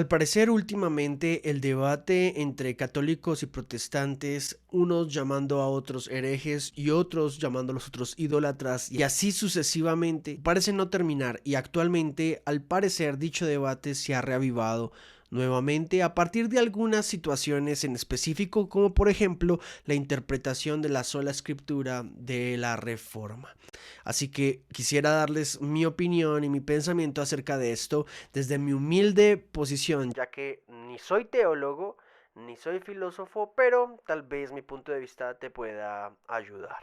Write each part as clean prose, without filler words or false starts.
Al parecer, últimamente el debate entre católicos y protestantes, unos llamando a otros herejes y otros llamando a los otros idólatras y así sucesivamente, parece no terminar y actualmente, al parecer, dicho debate se ha reavivado nuevamente a partir de algunas situaciones en específico, como por ejemplo la interpretación de la sola escritura de la Reforma. Así que quisiera darles mi opinión y mi pensamiento acerca de esto desde mi humilde posición, ya que ni soy teólogo ni soy filósofo, pero tal vez mi punto de vista te pueda ayudar.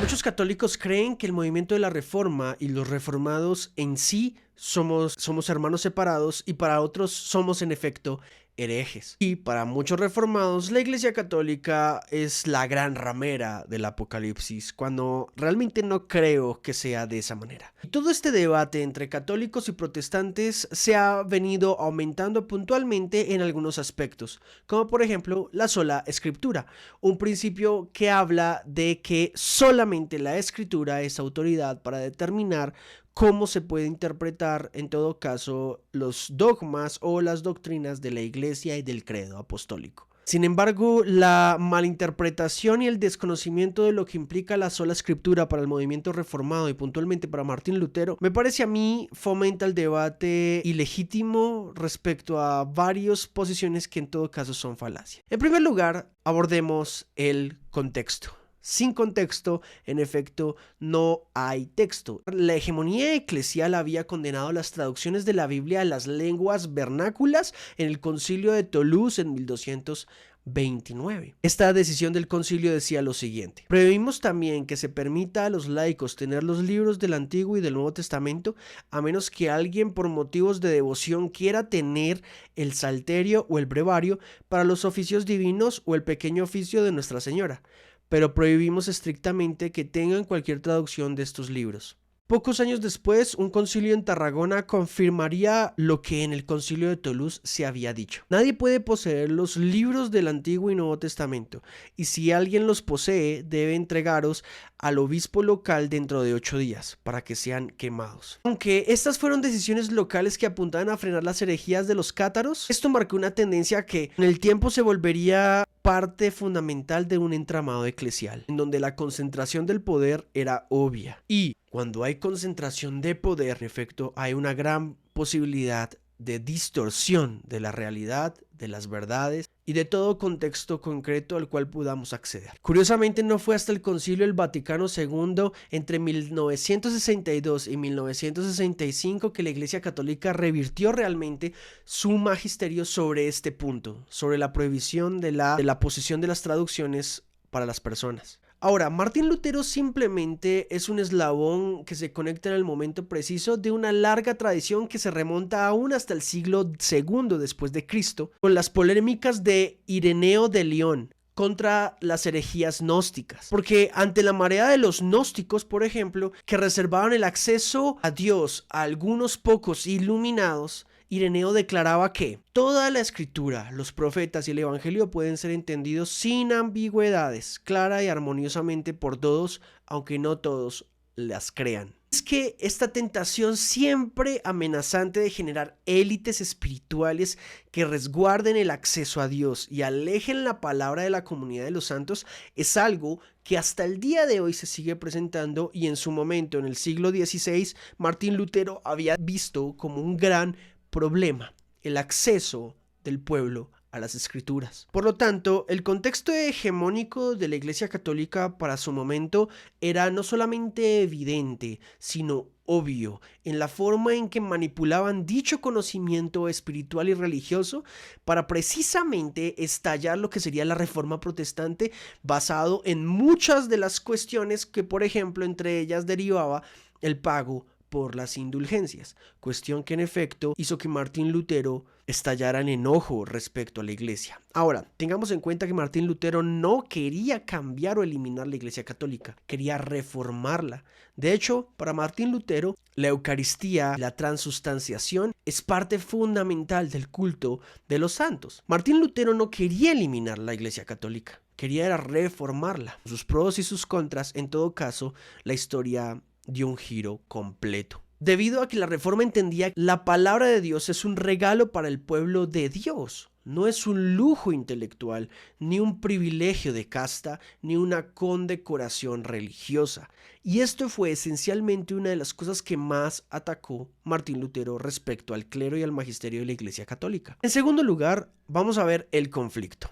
Muchos católicos creen que el movimiento de la Reforma y los reformados en sí somos hermanos separados y para otros somos en efecto herejes. Y para muchos reformados la Iglesia Católica es la gran ramera del Apocalipsis, cuando realmente no creo que sea de esa manera. Y todo este debate entre católicos y protestantes se ha venido aumentando puntualmente en algunos aspectos, como por ejemplo la sola escritura, un principio que habla de que solamente la escritura es autoridad para determinar cómo se puede interpretar en todo caso los dogmas o las doctrinas de la Iglesia y del credo apostólico. Sin embargo, la malinterpretación y el desconocimiento de lo que implica la sola escritura para el movimiento reformado y puntualmente para Martín Lutero, me parece a mí fomenta el debate ilegítimo respecto a varias posiciones que en todo caso son falacias. En primer lugar, abordemos el contexto. Sin contexto, en efecto, no hay texto. La hegemonía eclesial había condenado las traducciones de la Biblia a las lenguas vernáculas en el Concilio de Toulouse en 1229. Esta decisión del concilio decía lo siguiente: prohibimos también que se permita a los laicos tener los libros del Antiguo y del Nuevo Testamento, a menos que alguien por motivos de devoción quiera tener el Salterio o el Brevario para los oficios divinos o el pequeño oficio de Nuestra Señora, pero prohibimos estrictamente que tengan cualquier traducción de estos libros. Pocos años después, un concilio en Tarragona confirmaría lo que en el concilio de Toulouse se había dicho. Nadie puede poseer los libros del Antiguo y Nuevo Testamento, y si alguien los posee, debe entregaros al obispo local dentro de 8 días, para que sean quemados. Aunque estas fueron decisiones locales que apuntaban a frenar las herejías de los cátaros, esto marcó una tendencia que en el tiempo se volvería parte fundamental de un entramado eclesial, en donde la concentración del poder era obvia. Y cuando hay concentración de poder, en efecto, hay una gran posibilidad de distorsión de la realidad, de las verdades y de todo contexto concreto al cual podamos acceder. Curiosamente, no fue hasta el Concilio del Vaticano II entre 1962 y 1965 que la Iglesia Católica revirtió realmente su magisterio sobre este punto, sobre la prohibición de la posesión de las traducciones para las personas. Ahora, Martín Lutero simplemente es un eslabón que se conecta en el momento preciso de una larga tradición que se remonta aún hasta el siglo II después de Cristo, con las polémicas de Ireneo de León contra las herejías gnósticas. Porque ante la marea de los gnósticos, por ejemplo, que reservaban el acceso a Dios a algunos pocos iluminados, Ireneo declaraba que toda la escritura, los profetas y el evangelio pueden ser entendidos sin ambigüedades, clara y armoniosamente por todos, aunque no todos las crean. Es que esta tentación siempre amenazante de generar élites espirituales que resguarden el acceso a Dios y alejen la palabra de la comunidad de los santos es algo que hasta el día de hoy se sigue presentando, y en su momento, en el siglo XVI, Martín Lutero había visto como un gran problema el acceso del pueblo a las escrituras. Por lo tanto, el contexto hegemónico de la Iglesia Católica para su momento era no solamente evidente, sino obvio en la forma en que manipulaban dicho conocimiento espiritual y religioso para precisamente estallar lo que sería la Reforma Protestante, basado en muchas de las cuestiones que, por ejemplo, entre ellas derivaba el pago por las indulgencias, cuestión que en efecto hizo que Martín Lutero estallara en enojo respecto a la iglesia. Ahora, tengamos en cuenta que Martín Lutero no quería cambiar o eliminar la Iglesia Católica, quería reformarla. De hecho, para Martín Lutero, la Eucaristía, la transustanciación, es parte fundamental del culto de los santos. Martín Lutero no quería eliminar la Iglesia Católica, quería era reformarla. Sus pros y sus contras, en todo caso, la historia dio un giro completo. Debido a que la Reforma entendía que la palabra de Dios es un regalo para el pueblo de Dios. No es un lujo intelectual, ni un privilegio de casta, ni una condecoración religiosa. Y esto fue esencialmente una de las cosas que más atacó Martín Lutero respecto al clero y al magisterio de la Iglesia Católica. En segundo lugar, vamos a ver el conflicto.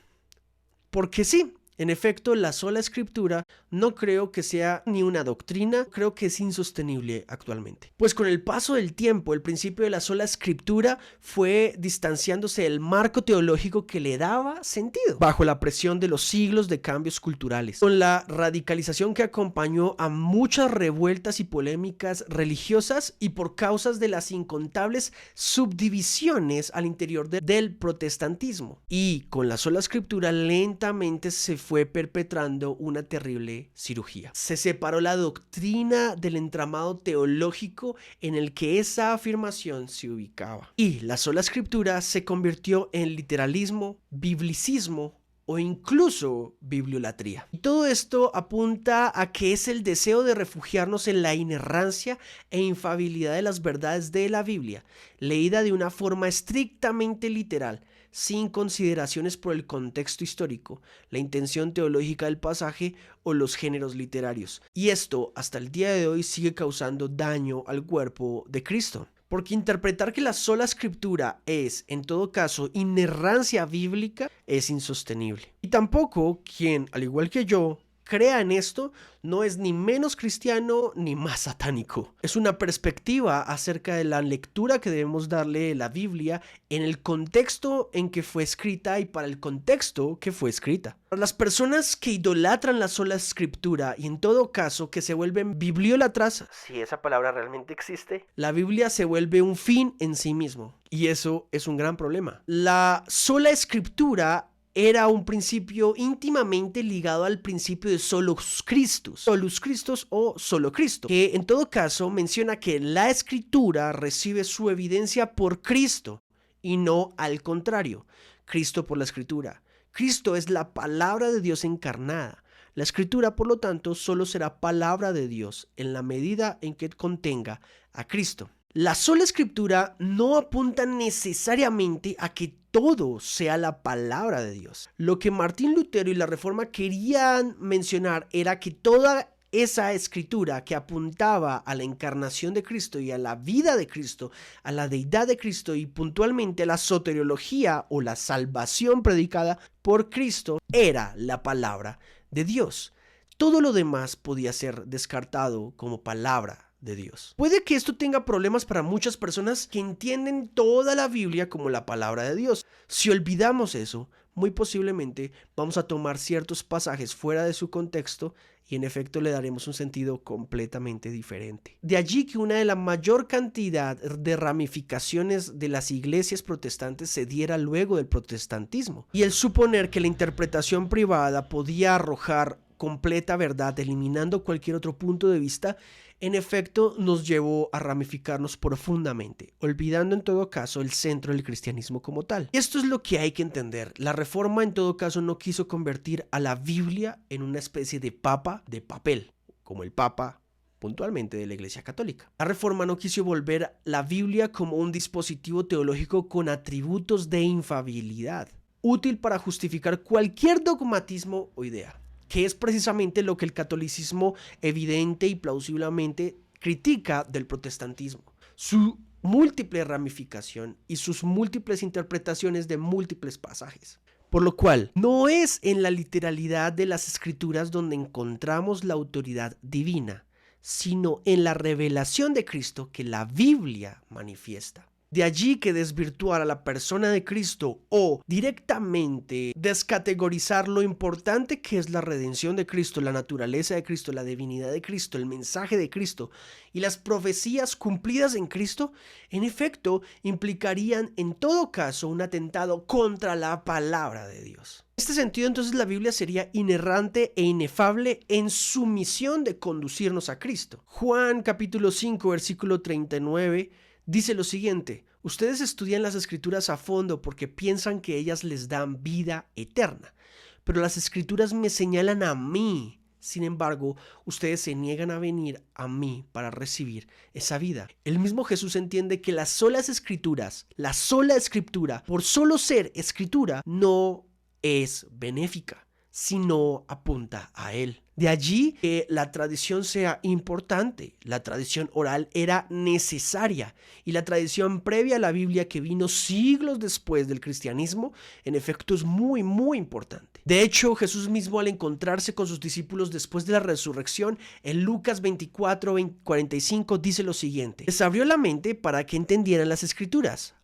Porque sí, en efecto, la sola escritura no creo que sea ni una doctrina, creo que es insostenible actualmente. Pues con el paso del tiempo, el principio de la sola escritura fue distanciándose del marco teológico que le daba sentido, bajo la presión de los siglos de cambios culturales, con la radicalización que acompañó a muchas revueltas y polémicas religiosas y por causas de las incontables subdivisiones al interior del protestantismo. Y con la sola escritura lentamente se fue perpetrando una terrible cirugía. Se separó la doctrina del entramado teológico en el que esa afirmación se ubicaba. Y la sola escritura se convirtió en literalismo, biblicismo o incluso bibliolatría. Y todo esto apunta a que es el deseo de refugiarnos en la inerrancia e infalibilidad de las verdades de la Biblia, leída de una forma estrictamente literal, sin consideraciones por el contexto histórico, la intención teológica del pasaje o los géneros literarios. Y esto, hasta el día de hoy, sigue causando daño al cuerpo de Cristo. Porque interpretar que la sola escritura es, en todo caso, inerrancia bíblica es insostenible. Y tampoco quien, al igual que yo, crea en esto no es ni menos cristiano ni más satánico. Es una perspectiva acerca de la lectura que debemos darle de la Biblia en el contexto en que fue escrita y para el contexto que fue escrita. Para las personas que idolatran la sola escritura y en todo caso que se vuelven bibliólatras, si esa palabra realmente existe, la Biblia se vuelve un fin en sí mismo. Y eso es un gran problema. La sola escritura era un principio íntimamente ligado al principio de solus Christus o solo Cristo, que en todo caso menciona que la escritura recibe su evidencia por Cristo y no al contrario, Cristo por la escritura. Cristo es la palabra de Dios encarnada. La escritura, por lo tanto, solo será palabra de Dios en la medida en que contenga a Cristo. La sola escritura no apunta necesariamente a que todo sea la palabra de Dios. Lo que Martín Lutero y la Reforma querían mencionar era que toda esa escritura que apuntaba a la encarnación de Cristo y a la vida de Cristo, a la deidad de Cristo y puntualmente a la soteriología o la salvación predicada por Cristo, era la palabra de Dios. Todo lo demás podía ser descartado como palabra de Dios. Puede que esto tenga problemas para muchas personas que entienden toda la Biblia como la palabra de Dios. Si olvidamos eso, muy posiblemente vamos a tomar ciertos pasajes fuera de su contexto y en efecto le daremos un sentido completamente diferente. De allí que una de la mayor cantidad de ramificaciones de las iglesias protestantes se diera luego del protestantismo. Y el suponer que la interpretación privada podía arrojar completa verdad, eliminando cualquier otro punto de vista, en efecto nos llevó a ramificarnos profundamente, olvidando en todo caso el centro del cristianismo como tal. Y esto es lo que hay que entender. La Reforma en todo caso no quiso convertir a la Biblia en una especie de papa de papel, como el papa puntualmente de la Iglesia Católica. La Reforma no quiso volver la Biblia como un dispositivo teológico con atributos de infalibilidad, útil para justificar cualquier dogmatismo o idea, que es precisamente lo que el catolicismo evidente y plausiblemente critica del protestantismo. Su múltiple ramificación y sus múltiples interpretaciones de múltiples pasajes. Por lo cual, no es en la literalidad de las escrituras donde encontramos la autoridad divina, sino en la revelación de Cristo que la Biblia manifiesta. De allí que desvirtuar a la persona de Cristo o directamente descategorizar lo importante que es la redención de Cristo, la naturaleza de Cristo, la divinidad de Cristo, el mensaje de Cristo y las profecías cumplidas en Cristo, en efecto, implicarían en todo caso un atentado contra la palabra de Dios. En este sentido, entonces, la Biblia sería inerrante e inefable en su misión de conducirnos a Cristo. Juan capítulo 5, versículo 39 dice lo siguiente: ustedes estudian las escrituras a fondo porque piensan que ellas les dan vida eterna, pero las escrituras me señalan a mí. Sin embargo, ustedes se niegan a venir a mí para recibir esa vida. El mismo Jesús entiende que las solas escrituras, la sola escritura, por solo ser escritura, no es benéfica, sino apunta a Él. De allí que la tradición sea importante. La tradición oral era necesaria y la tradición previa a la Biblia, que vino siglos después del cristianismo, en efecto es muy, muy importante. De hecho, Jesús mismo, al encontrarse con sus discípulos después de la resurrección, en Lucas 24:45 dice lo siguiente: les abrió la mente para que entendieran las escrituras,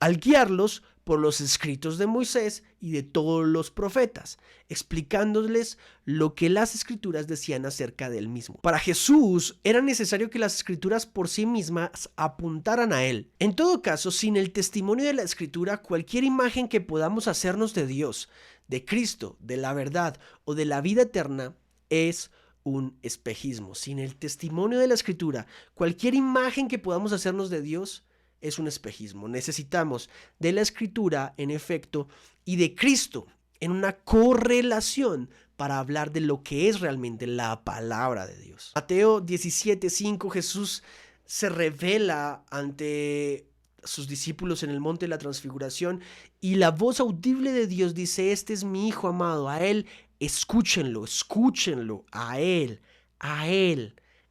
al guiarlos por los escritos de Moisés y de todos los profetas, explicándoles lo que las escrituras decían acerca del mismo. Para Jesús era necesario que las escrituras por sí mismas apuntaran a Él. En todo caso, sin el testimonio de la escritura, cualquier imagen que podamos hacernos de Dios, de Cristo, de la verdad o de la vida eterna es un espejismo. Sin el testimonio de la escritura, cualquier imagen que podamos hacernos de Dios es un espejismo. Necesitamos de la escritura, en efecto, y de Cristo en una correlación para hablar de lo que es realmente la palabra de Dios. Mateo 17:5, Jesús se revela ante sus discípulos en el monte de la transfiguración y la voz audible de Dios dice: este es mi Hijo amado, a Él escúchenlo, escúchenlo, a Él,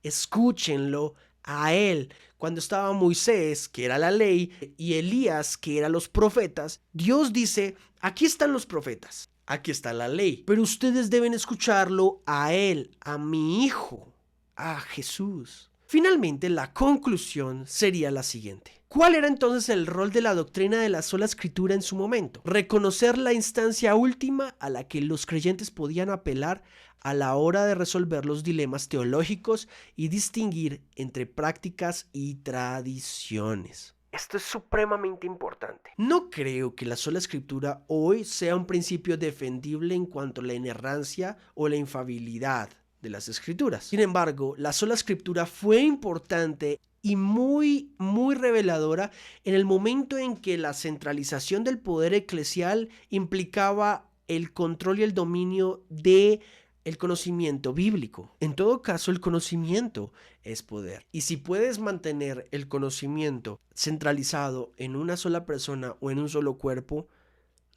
escúchenlo a Él. Cuando estaba Moisés, que era la ley, y Elías, que eran los profetas, Dios dice: aquí están los profetas, aquí está la ley, pero ustedes deben escucharlo a Él, a mi Hijo, a Jesús. Finalmente, la conclusión sería la siguiente. ¿Cuál era entonces el rol de la doctrina de la sola escritura en su momento? Reconocer la instancia última a la que los creyentes podían apelar a la hora de resolver los dilemas teológicos y distinguir entre prácticas y tradiciones. Esto es supremamente importante. No creo que la sola escritura hoy sea un principio defendible en cuanto a la inerrancia o la infalibilidad de las escrituras. Sin embargo, la sola escritura fue importante y muy, muy reveladora en el momento en que la centralización del poder eclesial implicaba el control y el dominio de el conocimiento bíblico. En todo caso, el conocimiento es poder. Y si puedes mantener el conocimiento centralizado en una sola persona o en un solo cuerpo,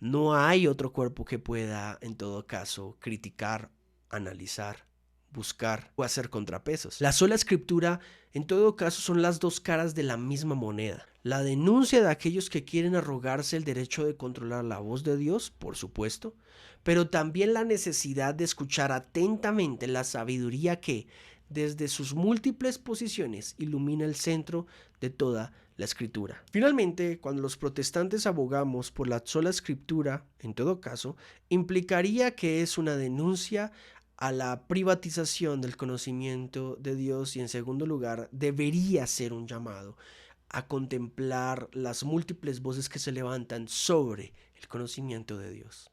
no hay otro cuerpo que pueda, en todo caso, criticar, analizar, buscar o hacer contrapesos. La sola escritura, en todo caso, son las dos caras de la misma moneda. La denuncia de aquellos que quieren arrogarse el derecho de controlar la voz de Dios, por supuesto, pero también la necesidad de escuchar atentamente la sabiduría que, desde sus múltiples posiciones, ilumina el centro de toda la escritura. Finalmente, cuando los protestantes abogamos por la sola escritura, en todo caso, implicaría que es una denuncia a la privatización del conocimiento de Dios y, en segundo lugar, debería ser un llamado a contemplar las múltiples voces que se levantan sobre el conocimiento de Dios.